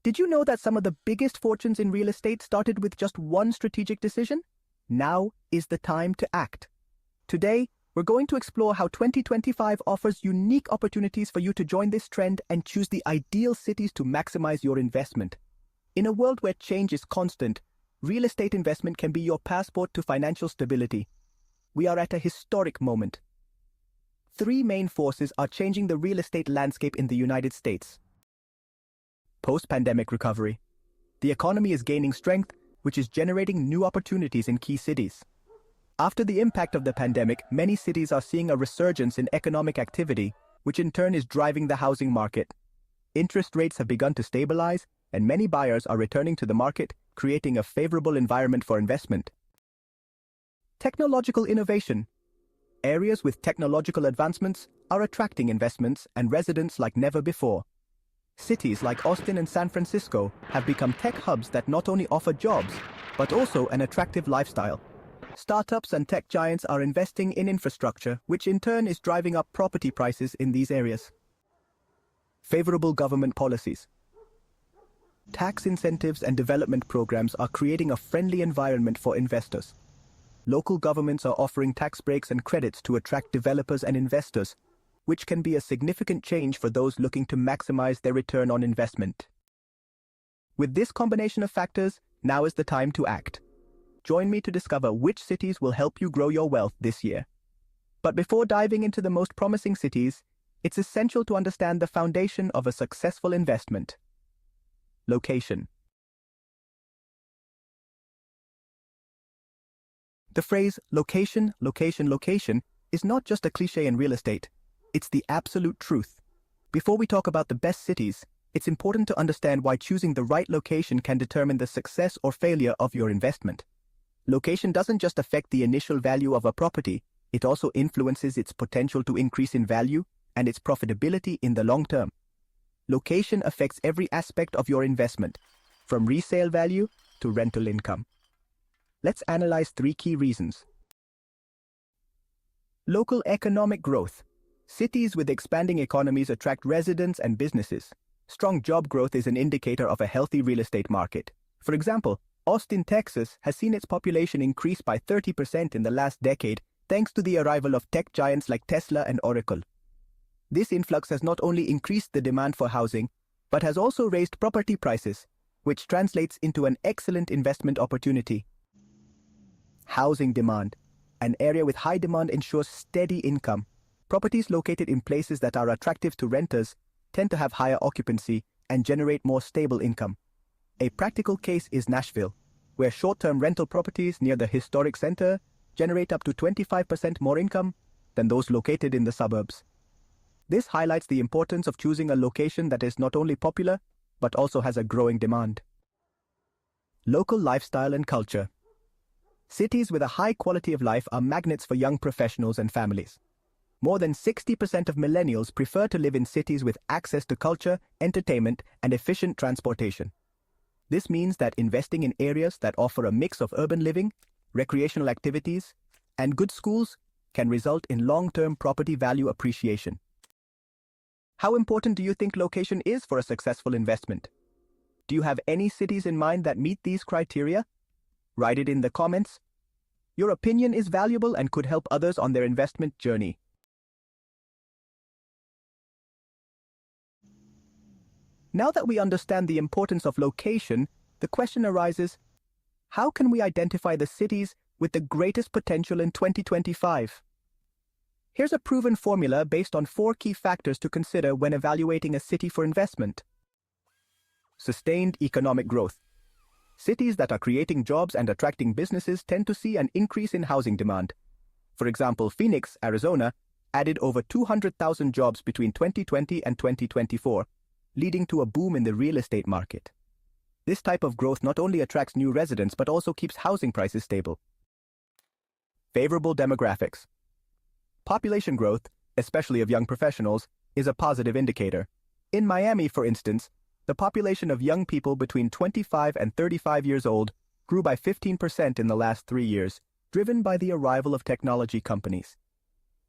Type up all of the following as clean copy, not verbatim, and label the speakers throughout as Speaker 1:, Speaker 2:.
Speaker 1: Did you know that some of the biggest fortunes in real estate started with just one strategic decision? Now is the time to act. Today, we're going to explore how 2025 offers unique opportunities for you to join this trend and choose the ideal cities to maximize your investment. In a world where change is constant, real estate investment can be your passport to financial stability. We are at a historic moment. Three main forces are changing the real estate landscape in the United States. Post-pandemic recovery. The economy is gaining strength, which is generating new opportunities in key cities. After the impact of the pandemic, many cities are seeing a resurgence in economic activity, which in turn is driving the housing market. Interest rates have begun to stabilize, and many buyers are returning to the market, creating a favorable environment for investment. Technological innovation. Areas with technological advancements are attracting investments and residents like never before. Cities like Austin and San Francisco have become tech hubs that not only offer jobs, but also an attractive lifestyle. Startups and tech giants are investing in infrastructure, which in turn is driving up property prices in these areas. Favorable government policies. Tax incentives and development programs are creating a friendly environment for investors. Local governments are offering tax breaks and credits to attract developers and investors, which can be a significant change for those looking to maximize their return on investment. With this combination of factors, now is the time to act. Join me to discover which cities will help you grow your wealth this year. But before diving into the most promising cities, it's essential to understand the foundation of a successful investment. Location. The phrase location, location, location is not just a cliche in real estate. It's the absolute truth. Before we talk about the best cities, it's important to understand why choosing the right location can determine the success or failure of your investment. Location doesn't just affect the initial value of a property, it also influences its potential to increase in value and its profitability in the long term. Location affects every aspect of your investment, from resale value to rental income. Let's analyze three key reasons. Local economic growth. Cities with expanding economies attract residents and businesses. Strong job growth is an indicator of a healthy real estate market. For example, Austin, Texas has seen its population increase by 30% in the last decade thanks to the arrival of tech giants like Tesla and Oracle. This influx has not only increased the demand for housing, but has also raised property prices, which translates into an excellent investment opportunity. Housing demand. An area with high demand ensures steady income. Properties located in places that are attractive to renters tend to have higher occupancy and generate more stable income. A practical case is Nashville, where short-term rental properties near the historic center generate up to 25% more income than those located in the suburbs. This highlights the importance of choosing a location that is not only popular, but also has a growing demand. Local lifestyle and culture. Cities with a high quality of life are magnets for young professionals and families. More than 60% of millennials prefer to live in cities with access to culture, entertainment, and efficient transportation. This means that investing in areas that offer a mix of urban living, recreational activities, and good schools can result in long-term property value appreciation. How important do you think location is for a successful investment? Do you have any cities in mind that meet these criteria? Write it in the comments. Your opinion is valuable and could help others on their investment journey. Now that we understand the importance of location, the question arises, how can we identify the cities with the greatest potential in 2025? Here's a proven formula based on 4 key factors to consider when evaluating a city for investment. Sustained economic growth. Cities that are creating jobs and attracting businesses tend to see an increase in housing demand. For example, Phoenix, Arizona, added over 200,000 jobs between 2020 and 2024, leading to a boom in the real estate market. This type of growth not only attracts new residents but also keeps housing prices stable. Favorable demographics. Population growth, especially of young professionals, is a positive indicator. In Miami, for instance, the population of young people between 25 and 35 years old grew by 15% in the last 3 years, driven by the arrival of technology companies.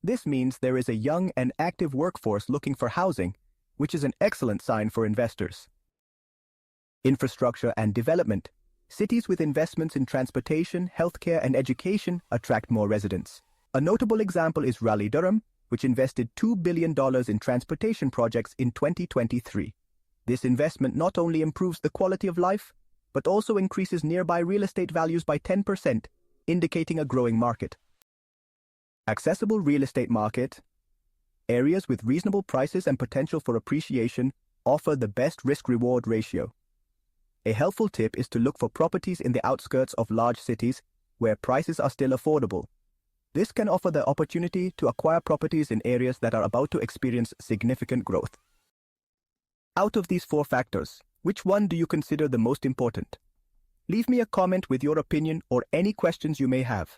Speaker 1: This means there is a young and active workforce looking for housing, which is an excellent sign for investors. Infrastructure and development. Cities with investments in transportation, healthcare, and education attract more residents. A notable example is Raleigh-Durham, which invested $2 billion in transportation projects in 2023. This investment not only improves the quality of life, but also increases nearby real estate values by 10%, indicating a growing market. Accessible real estate market. Areas with reasonable prices and potential for appreciation offer the best risk-reward ratio. A helpful tip is to look for properties in the outskirts of large cities where prices are still affordable. This can offer the opportunity to acquire properties in areas that are about to experience significant growth. Out of these 4 factors, which one do you consider the most important? Leave me a comment with your opinion or any questions you may have.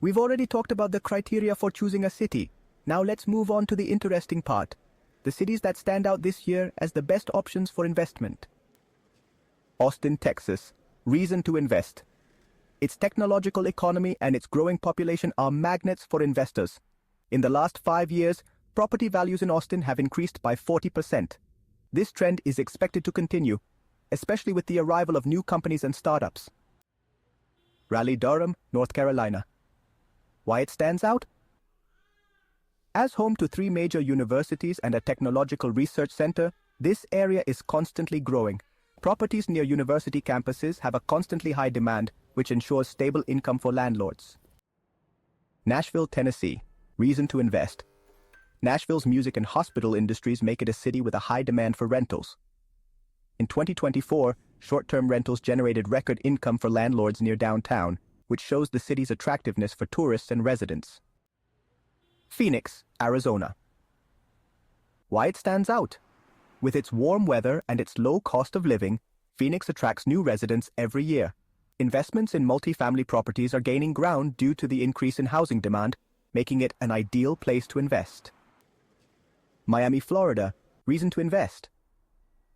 Speaker 1: We've already talked about the criteria for choosing a city. Now let's move on to the interesting part, the cities that stand out this year as the best options for investment. Austin, Texas. Reason to invest. Its technological economy and its growing population are magnets for investors. In the last 5 years, property values in Austin have increased by 40%. This trend is expected to continue, especially with the arrival of new companies and startups. Raleigh-Durham, North Carolina. Why it stands out? As home to 3 major universities and a technological research center, this area is constantly growing. Properties near university campuses have a constantly high demand, which ensures stable income for landlords. Nashville, Tennessee. Reason to invest. Nashville's music and hospital industries make it a city with a high demand for rentals. In 2024, short-term rentals generated record income for landlords near downtown, which shows the city's attractiveness for tourists and residents. Phoenix, Arizona. Why it stands out? With its warm weather and its low cost of living, Phoenix attracts new residents every year. Investments in multifamily properties are gaining ground due to the increase in housing demand, making it an ideal place to invest. Miami, Florida. Reason to invest.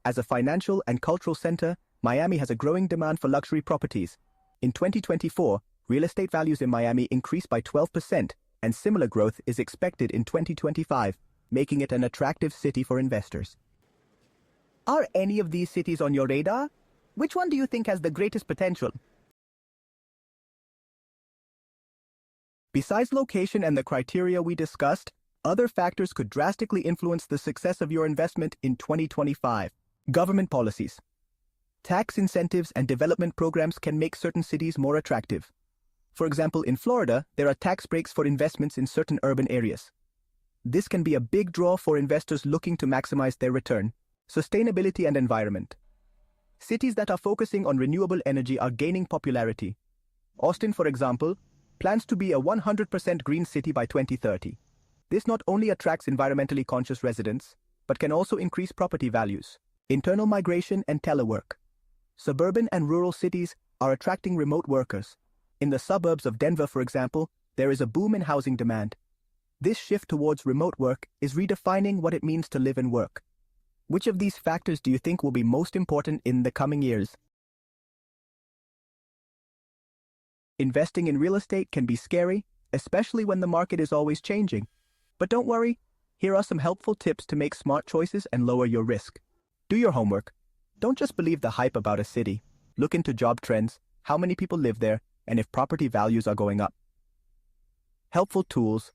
Speaker 1: As a financial and cultural center, Miami has a growing demand for luxury properties. In 2024, real estate values in Miami increased by 12%, and similar growth is expected in 2025, making it an attractive city for investors. Are any of these cities on your radar? Which one do you think has the greatest potential? Besides location and the criteria we discussed, other factors could drastically influence the success of your investment in 2025. Government policies. Tax incentives and development programs can make certain cities more attractive. For example, in Florida, there are tax breaks for investments in certain urban areas. This can be a big draw for investors looking to maximize their return. Sustainability and environment. Cities that are focusing on renewable energy are gaining popularity. Austin, for example, plans to be a 100% green city by 2030. This not only attracts environmentally conscious residents, but can also increase property values. Internal migration and telework. Suburban and rural cities are attracting remote workers. In the suburbs of Denver, for example, there is a boom in housing demand. This shift towards remote work is redefining what it means to live and work. Which of these factors do you think will be most important in the coming years? Investing in real estate can be scary, especially when the market is always changing. But don't worry, here are some helpful tips to make smart choices and lower your risk. Do your homework. Don't just believe the hype about a city. Look into job trends, how many people live there, and if property values are going up. Helpful tools.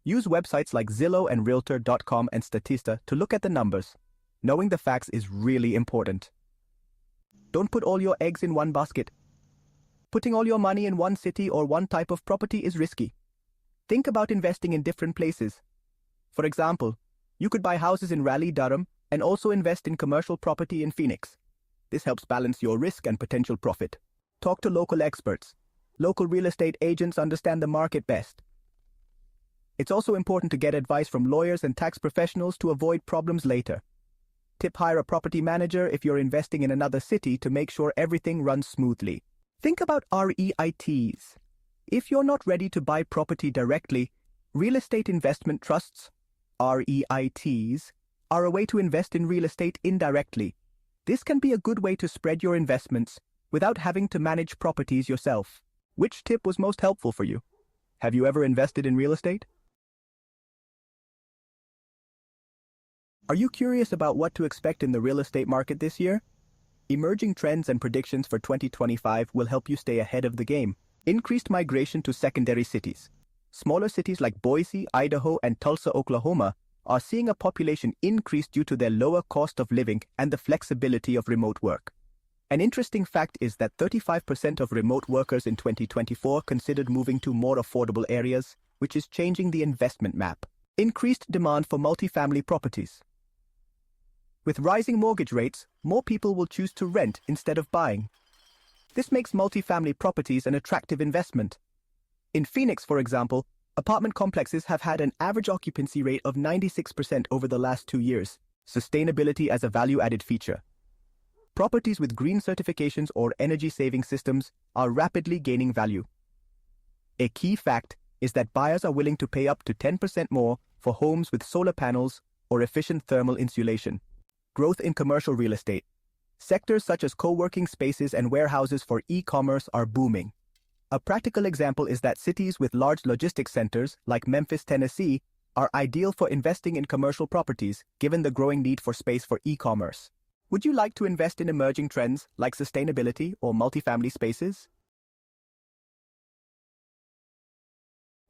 Speaker 1: Use websites like Zillow and Realtor.com and Statista to look at the numbers. Knowing the facts is really important. Don't put all your eggs in one basket. Putting all your money in one city or one type of property is risky. Think about investing in different places. For example, you could buy houses in Raleigh-Durham and also invest in commercial property in Phoenix. This helps balance your risk and potential profit. Talk to local experts. Local real estate agents understand the market best. It's also important to get advice from lawyers and tax professionals to avoid problems later. Hire a property manager if you're investing in another city to make sure everything runs smoothly. Think about REITs. If you're not ready to buy property directly, real estate investment trusts, REITs, are a way to invest in real estate indirectly. This can be a good way to spread your investments without having to manage properties yourself. Which tip was most helpful for you? Have you ever invested in real estate? Are you curious about what to expect in the real estate market this year? Emerging trends and predictions for 2025 will help you stay ahead of the game. Increased migration to secondary cities. Smaller cities like Boise, Idaho, and Tulsa, Oklahoma are seeing a population increase due to their lower cost of living and the flexibility of remote work. An interesting fact is that 35% of remote workers in 2024 considered moving to more affordable areas, which is changing the investment map. Increased demand for multifamily properties. With rising mortgage rates, more people will choose to rent instead of buying. This makes multifamily properties an attractive investment. In Phoenix, for example, apartment complexes have had an average occupancy rate of 96% over the last 2 years. Sustainability as a value-added feature. Properties with green certifications or energy-saving systems are rapidly gaining value. A key fact is that buyers are willing to pay up to 10% more for homes with solar panels or efficient thermal insulation. Growth in commercial real estate. Sectors such as co-working spaces and warehouses for e-commerce are booming. A practical example is that cities with large logistics centers, like Memphis, Tennessee, are ideal for investing in commercial properties, given the growing need for space for e-commerce. Would you like to invest in emerging trends like sustainability or multifamily spaces?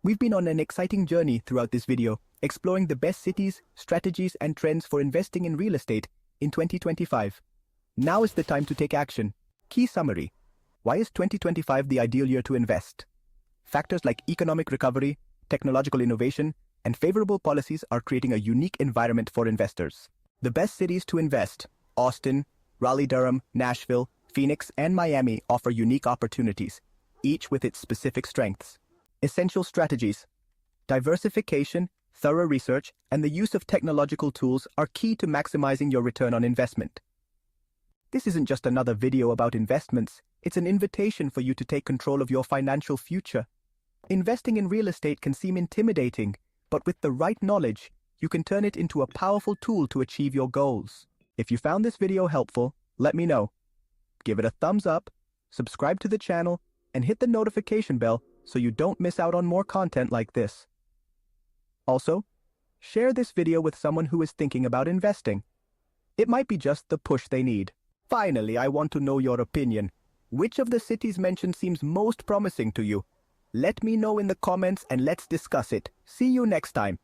Speaker 1: We've been on an exciting journey throughout this video, exploring the best cities, strategies, and trends for investing in real estate in 2025. Now is the time to take action. Key summary. Why is 2025 the ideal year to invest? Factors like economic recovery, technological innovation, and favorable policies are creating a unique environment for investors. The best cities to invest: Austin, Raleigh-Durham, Nashville, Phoenix, and Miami offer unique opportunities, each with its specific strengths. Essential strategies. Diversification, thorough research, and the use of technological tools are key to maximizing your return on investment. This isn't just another video about investments, it's an invitation for you to take control of your financial future. Investing in real estate can seem intimidating, but with the right knowledge, you can turn it into a powerful tool to achieve your goals. If you found this video helpful, let me know. Give it a thumbs up, subscribe to the channel, and hit the notification bell so you don't miss out on more content like this. Also, share this video with someone who is thinking about investing. It might be just the push they need. Finally, I want to know your opinion. Which of the cities mentioned seems most promising to you? Let me know in the comments and let's discuss it. See you next time.